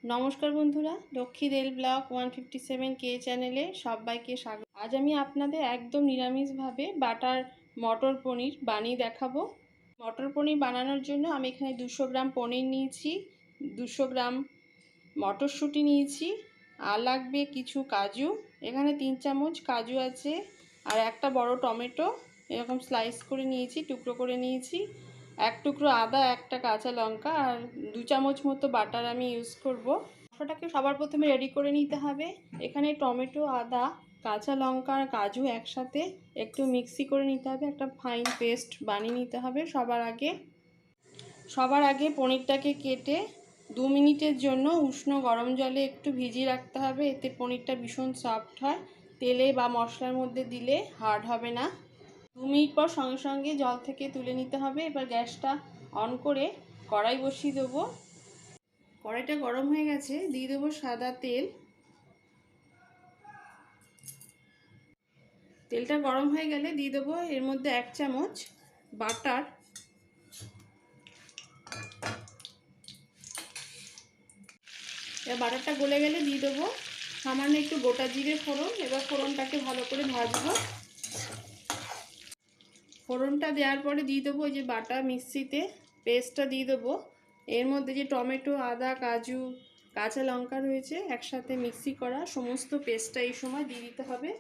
नमस्कार बंधुरा दक्षिण l-blog157k चैनेले सबाइके स्वागत। आज आमी आपनादेर एकदम निरामिष भावे बाटार मटर पनीर बानिये देखाबो। मटर पनीर बानानोर जोन्नो आमी एखाने 200 ग्राम पनीर निয়েছি, 200 ग्राम मटरशुटी निয়েছি, আর লাগবে কিছু কাজু। এখানে 3 চামচ কাজু আছে আর একটা বড় টমেটো এরকম স্লাইস করে নিয়েছি, টুকরো করে নিয়েছি। एक टुकरो आदा, एक काचा लंका और 2 चामच मतो बाटार आमी यूज करब। मशलाटाके सबार प्रथमे रेडी करे निते हबे। एखाने टमेटो, आदा, काचा लंका और काजू एकसाथे एकटु मिक्सी करे निते हबे, एकटा फाइन पेस्ट बानिये निते हबे। सबार आगे पनिरटाके केटे 2 मिनिटेर जोन्नो उष्ण गरम जले एकटु भिजिये राखते हबे। एते पनिरटा भीषण सफ्ट हय, तेले बा मशलार मध्य दिले हार्ड हबे ना। 2 मिनट पर संगे संगे जल थेके तुले निते हबे। एबार ग्यासटा अन करे कड़ाई बसिए देब। कड़ाईटा गरम हो गेछे, दिए देब सादा तेल। तेलटा गरम हो गेले दिए देब एर मध्य 1 चामच बाटार, बाटारटा गले गेले दिए देब सामान्य एकटु गोटा जिरे फोड़न। एबार फोड़नटाके भालो करे भाजबो। फोड़नटा देওয়ার পরে দিয়ে দেবো ওই যে বাটা মিক্সিতে পেস্টটা দিয়ে দেবো। এর মধ্যে যে টমেটো, আদা, কাজু, কাঁচা লঙ্কা রয়েছে একসাথে মিক্সি করা সমস্ত পেস্টটা এই সময় দিয়ে দিতে হবে।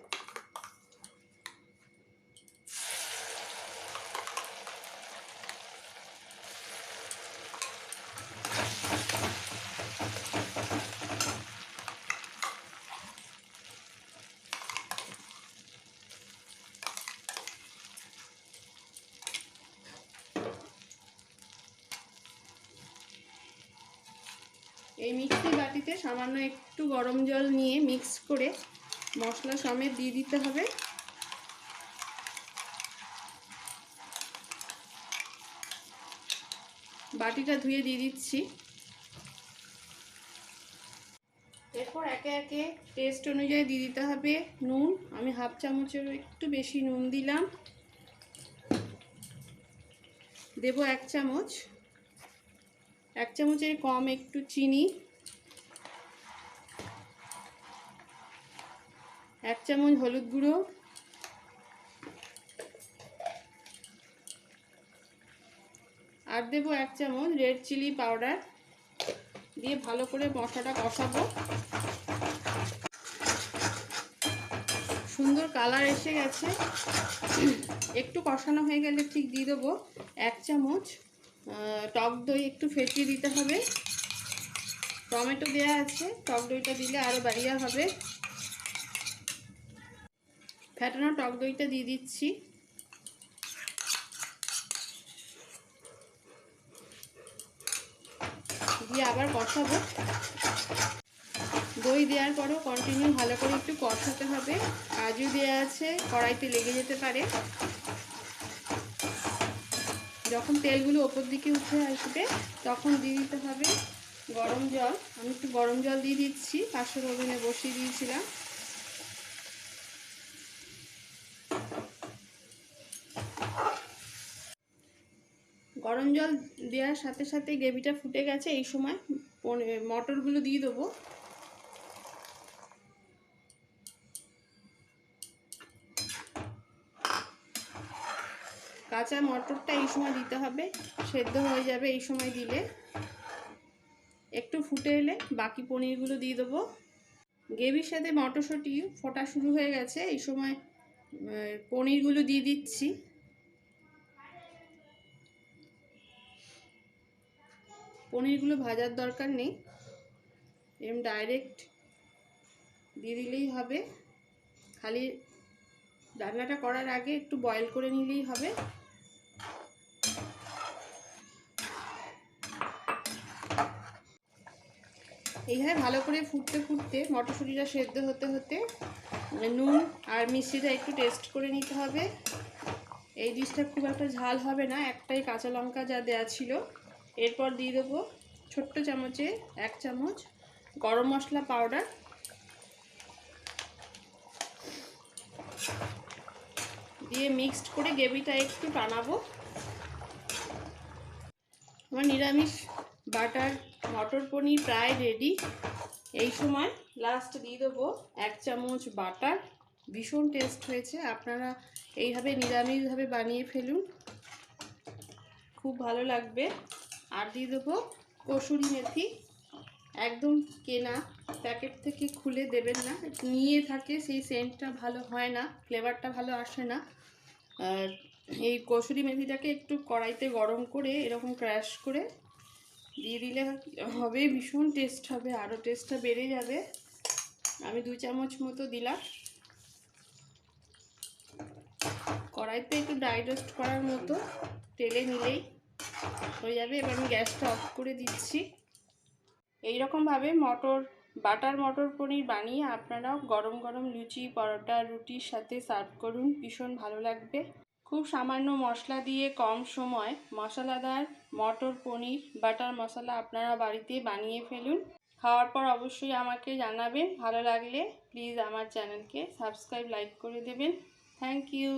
এই মিক্সি বাটিতে সামান্য একটু গরম জল নিয়ে মিক্স করে মশলা সমেত দিয়ে দিতে হবে। বাটিটা ধুয়ে দিয়ে দিচ্ছি। এরপর একে একে টেস্ট অনুযায়ী দিয়ে দিতে হবে নুন। আমি হাফ চামচের একটু বেশি নুন দিলাম। দেব 1 চামচ, 1 চামচের কম একটু চিনি, 1 চামচ হলুদ গুঁড়ো, আর দেব 1 চামচ রেড চিলি পাউডার দিয়ে ভালো করে মশলাটা কষাবো। সুন্দর কালার এসে গেছে। একটু কষানো হয়ে গেলে ঠিক দিয়ে দেবো 1 চামচ টক দই, একটু ফেটিয়ে দিতে হবে। টমেটো দেওয়া আছে, টক দইটা দিলে আরও বাড়িয়ে হবে। ফেটানো টক দইটা দিয়ে দিচ্ছি। দিয়ে আবার কষাবো। দই দেওয়ার পরেও কন্টিনিউ ভালো করে একটু কষাতে হবে। কাজু দেওয়া আছে, কড়াইতে লেগে যেতে পারে। যখন তেলগুলো ওপর দিকে উঠে আসবে তখন দিয়ে দিতে হবে গরম জল। আমি একটু গরম জল দিয়ে দিচ্ছি, পাশের ওভেনে বসিয়ে দিয়েছিলাম। গরম জল দেওয়ার সাথে সাথে গ্রেভিটা ফুটে গেছে। এই সময় মটরগুলো দিয়ে দেবো। কাঁচা মটরটা এই সময় দিতে হবে, সেদ্ধ হয়ে যাবে এই সময় দিলে। একটু ফুটে এলে বাকি পনিরগুলো দিয়ে দেবো। গ্রেভির সাথে মটরশুঁটি ফোটা শুরু হয়ে গেছে, এই সময় পনিরগুলো দিয়ে দিচ্ছি। পনিরগুলো ভাজার দরকার নেই, এরকম ডাইরেক্ট দিয়ে দিলেই হবে। খালি রান্নাটা করার আগে একটু বয়েল করে নিলেই হবে। এইভাবে ভালো করে ফুটতে ফুটতে মটরশুঁটিটা সেদ্ধ হতে হতে নুন আর মিষ্টিটা একটু টেস্ট করে নিতে হবে। এই ডিশটা খুব একটা ঝাল হবে না, একটাই কাঁচা লঙ্কা যা দেওয়া ছিল। এরপর দিয়ে দেবো ছোট্ট চামচে 1 চামচ গরম মশলা পাউডার। দিয়ে মিক্সড করে গ্রেভিটা একটু টানাবো। আমার নিরামিষ বাটার মটর পনির প্রায় রেডি। এই সময় লাস্ট দিয়ে দেবো 1 চামচ বাটার। ভীষণ টেস্ট হয়েছে, আপনারা এইভাবে নিরামিষভাবে বানিয়ে ফেলুন, খুব ভালো লাগবে। আর দিয়ে দেবো কসুরি মেথি, একদম কেনা, প্যাকেট থেকে খুলে দেবেন না, নিয়ে থাকে সেই সেন্টটা ভালো হয় না, ফ্লেভারটা ভালো আসে না। আর এই কসুরি মেথিটাকে একটু কড়াইতে গরম করে এরকম ক্র্যাশ করে দিয়ে দিলে হবে, ভীষণ টেস্ট হবে, আরও টেস্টটা বেড়ে যাবে। আমি 2 চামচ মতো দিলাম। কড়াইতে একটু ড্রাই রোস্ট করার মতো তেলে নিলেই হয়ে যাবে। এবার আমি গ্যাসটা অফ করে দিচ্ছি। এইরকমভাবে বাটার মটর পনির বানিয়ে আপনারাও গরম গরম লুচি, পরোটা, রুটির সাথে সার্ভ করুন, ভীষণ ভালো লাগবে। খুব সামান্য মশলা দিয়ে কম সময় মশলাদার মটর পনির বাটার মশলা আপনারা বাড়িতে বানিয়ে ফেলুন। খাওয়ার পর অবশ্যই আমাকে জানাবেন, ভালো লাগলে প্লিজ আমার চ্যানেলকে সাবস্ক্রাইব, লাইক করে দেবেন। Thank you.